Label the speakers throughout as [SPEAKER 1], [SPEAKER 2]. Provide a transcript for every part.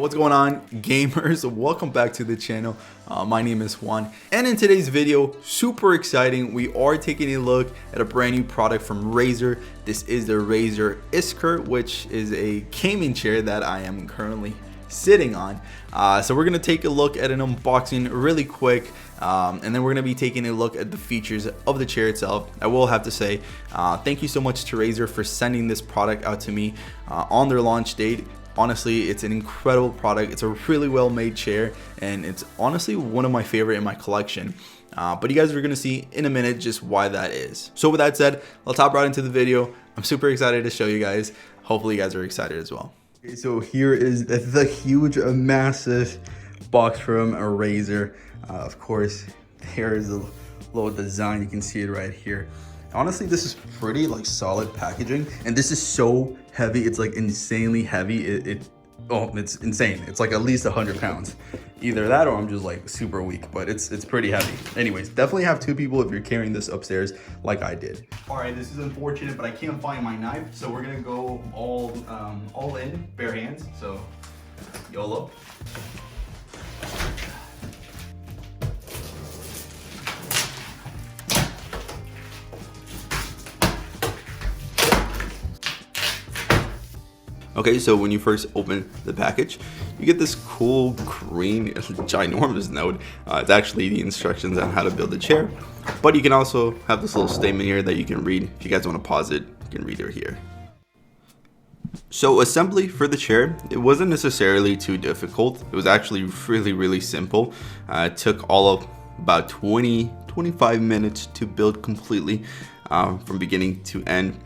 [SPEAKER 1] What's going on, gamers? Welcome back to the channel. My name is Juan, and in today's video, super exciting, we are taking a look at a brand new product from Razer. This is the RAZER ISKUR, which is a gaming chair that I am currently sitting on. So we're gonna take a look at an unboxing really quick, and then we're gonna be taking a look at the features of the chair itself. I will have to say thank you so much to Razer for sending this product out to me on their launch date. Honestly, it's an incredible product. It's a really well made chair, and it's honestly one of my favorite in my collection. But you guys are gonna see in a minute just why that is. So with that said, let's hop right into the video. I'm super excited to show you guys. Hopefully you guys are excited as well. Okay, so here is the huge, massive box from a Razer. Of course, there is a little design. You can see it right here. Honestly, this is pretty like solid packaging, and this is so heavy. It's like insanely heavy. It's insane. It's like at least 100 pounds. Either that or I'm just like super weak, but it's pretty heavy. Anyways, definitely have two people if you're carrying this upstairs like I did. All right, this is unfortunate, but I can't find my knife, so we're gonna go all in, bare hands. So YOLO. Okay, so when you first open the package, you get this cool green ginormous note. It's actually the instructions on how to build a chair, but you can also have this little statement here that you can read. If you guys want to pause it, you can read it here. So assembly for the chair, it wasn't necessarily too difficult. It was actually really simple. It took all of about 20-25 minutes to build completely from beginning to end.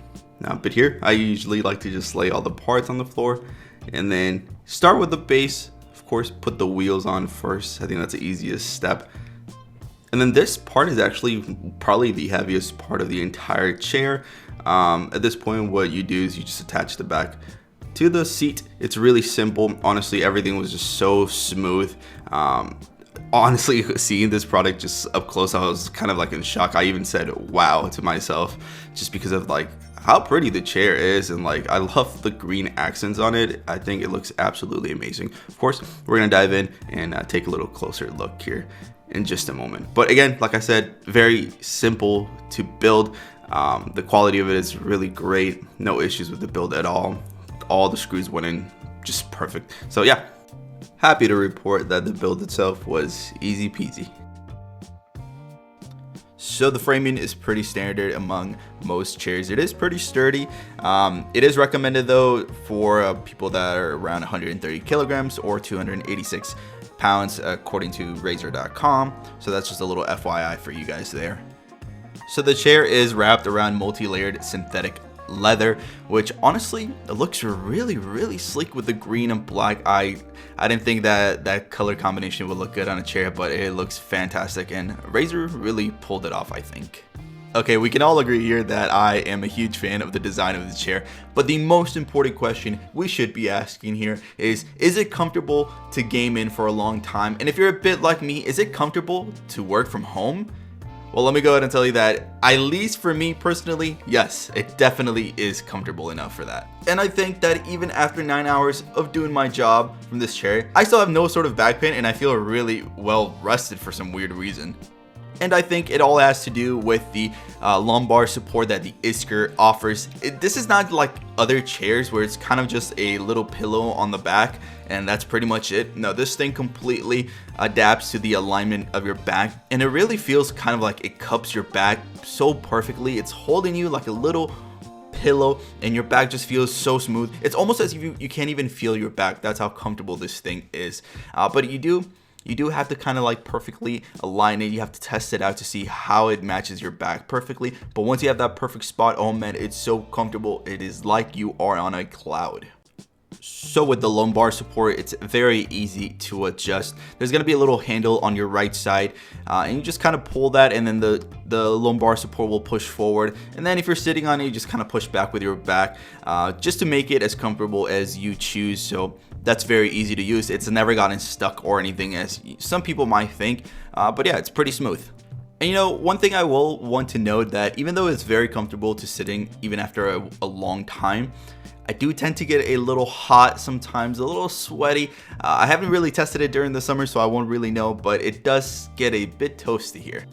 [SPEAKER 1] But here, I usually like to just lay all the parts on the floor and then start with the base. Of course, put the wheels on first. I think that's the easiest step. And then this part is actually probably the heaviest part of the entire chair. At this point, what you do is you just attach the back to the seat. It's really simple. Honestly, everything was just so smooth. Honestly, seeing this product just up close, I was kind of like in shock. I even said wow to myself just because of like how pretty the chair is, and like I love the green accents on it. I think it looks absolutely amazing. Of course, we're gonna dive in and take a little closer look here in just a moment. But again, like I said, very simple to build. The quality of it is really great. No issues with the build at all. All the screws went in just perfect. So yeah, happy to report that the build itself was easy peasy. So the framing is pretty standard among most chairs. It is pretty sturdy. It is recommended though for people that are around 130 kilograms or 286 pounds according to Razer.com. So that's just a little FYI for you guys there. So the chair is wrapped around multi-layered synthetic leather, which honestly it looks really sleek with the green and black. I didn't think that color combination would look good on a chair, but it looks fantastic, and Razer really pulled it off, I think. Okay, we can all agree here that I am a huge fan of the design of the chair, but the most important question we should be asking here is it comfortable to game in for a long time? And if you're a bit like me, is it comfortable to work from home? Well, let me go ahead and tell you that, at least for me personally, yes, it definitely is comfortable enough for that. And I think that even after 9 hours of doing my job from this chair, I still have no sort of back pain, and I feel really well rested for some weird reason. And I think it all has to do with the lumbar support that the ISKUR offers. This is not like other chairs where it's kind of just a little pillow on the back and that's pretty much it. No, this thing completely adapts to the alignment of your back, and it really feels kind of like it cups your back so perfectly. It's holding you like a little pillow, and your back just feels so smooth. It's almost as if you can't even feel your back. That's how comfortable this thing is. But you do have to kind of like perfectly align it. You have to test it out to see how it matches your back perfectly. But once you have that perfect spot, oh man, it's so comfortable. It is like you are on a cloud. So with the lumbar support, it's very easy to adjust. There's going to be a little handle on your right side, and you just kind of pull that, and then the lumbar support will push forward. And then if you're sitting on it, you just kind of push back with your back, just to make it as comfortable as you choose. So that's very easy to use. It's never gotten stuck or anything, as some people might think, but yeah, it's pretty smooth. And you know, one thing I will want to note that even though it's very comfortable to sitting even after a long time, I do tend to get a little hot sometimes, a little sweaty. I haven't really tested it during the summer, so I won't really know, but it does get a bit toasty here.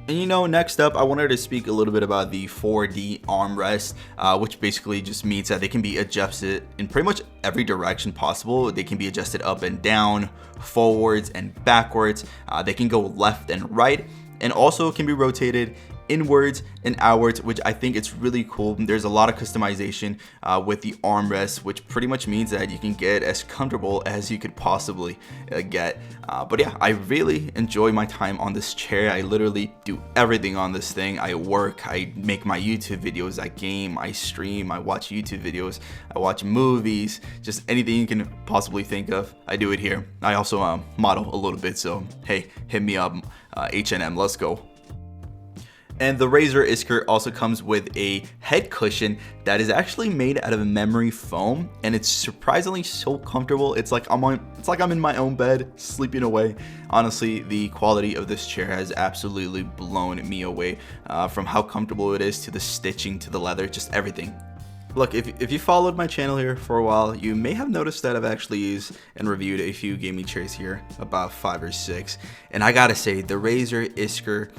[SPEAKER 1] And you know, next up, I wanted to speak a little bit about the 4D armrest, which basically just means that they can be adjusted in pretty much every direction possible. They can be adjusted up and down, forwards and backwards. They can go left and right, and also can be rotated inwards and outwards, which I think it's really cool. There's a lot of customization with the armrest, which pretty much means that you can get as comfortable as you could possibly get. But yeah, I really enjoy my time on this chair. I literally do everything on this thing. I work, I make my YouTube videos, I game, I stream, I watch YouTube videos, I watch movies, just anything you can possibly think of, I do it here. I also model a little bit, so hey, hit me up, H&M, let's go. And the RAZER ISKUR also comes with a head cushion that is actually made out of memory foam, and it's surprisingly so comfortable. It's like I'm in my own bed sleeping away. Honestly, the quality of this chair has absolutely blown me away, from how comfortable it is to the stitching to the leather, just everything. Look, if you followed my channel here for a while, you may have noticed that I've actually used and reviewed a few gaming chairs here, about 5 or 6, and I gotta say, the RAZER ISKUR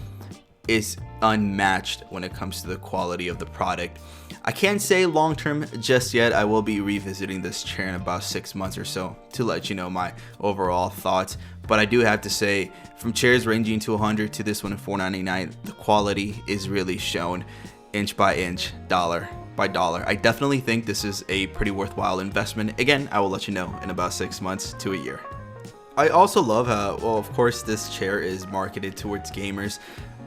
[SPEAKER 1] is unmatched when it comes to the quality of the product. I can't say long term just yet. I will be revisiting this chair in about 6 months or so to let you know my overall thoughts, but I do have to say, from chairs ranging to 100 to this one at $499, the quality is really shown inch by inch, dollar by dollar. I definitely think this is a pretty worthwhile investment. Again, I will let you know in about 6 months to a year. I also love how, well, of course this chair is marketed towards gamers,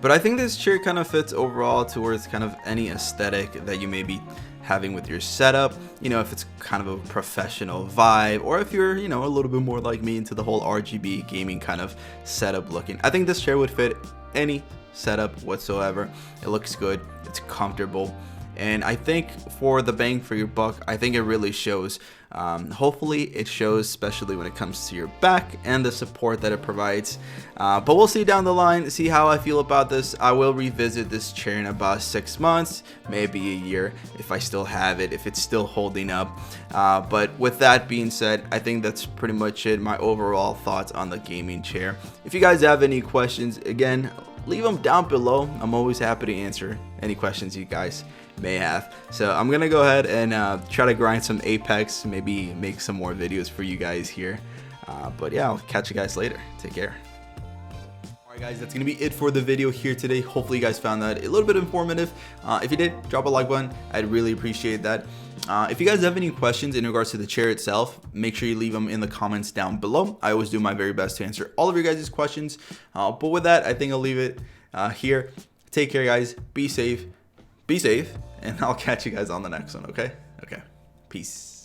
[SPEAKER 1] but I think this chair kind of fits overall towards kind of any aesthetic that you may be having with your setup. You know, if it's kind of a professional vibe, or if you're, you know, a little bit more like me into the whole RGB gaming kind of setup looking. I think this chair would fit any setup whatsoever. It looks good, it's comfortable, and I think for the bang for your buck, I think it really shows. Hopefully it shows, especially when it comes to your back and the support that it provides. But we'll see down the line, see how I feel about this. I will revisit this chair in about 6 months, maybe a year, if I still have it, if it's still holding up. But with that being said, I think that's pretty much it, my overall thoughts on the gaming chair. If you guys have any questions, again, leave them down below. I'm always happy to answer any questions you guys may have. So I'm gonna go ahead and try to grind some Apex, maybe make some more videos for you guys here. But yeah, I'll catch you guys later. Take care. Alright guys, that's gonna be it for the video here today. Hopefully you guys found that a little bit informative. If you did, drop a like button. I'd really appreciate that. If you guys have any questions in regards to the chair itself, make sure you leave them in the comments down below. I always do my very best to answer all of your guys' questions. But with that, I think I'll leave it here. Take care guys, be safe, and I'll catch you guys on the next one, okay? Okay, peace.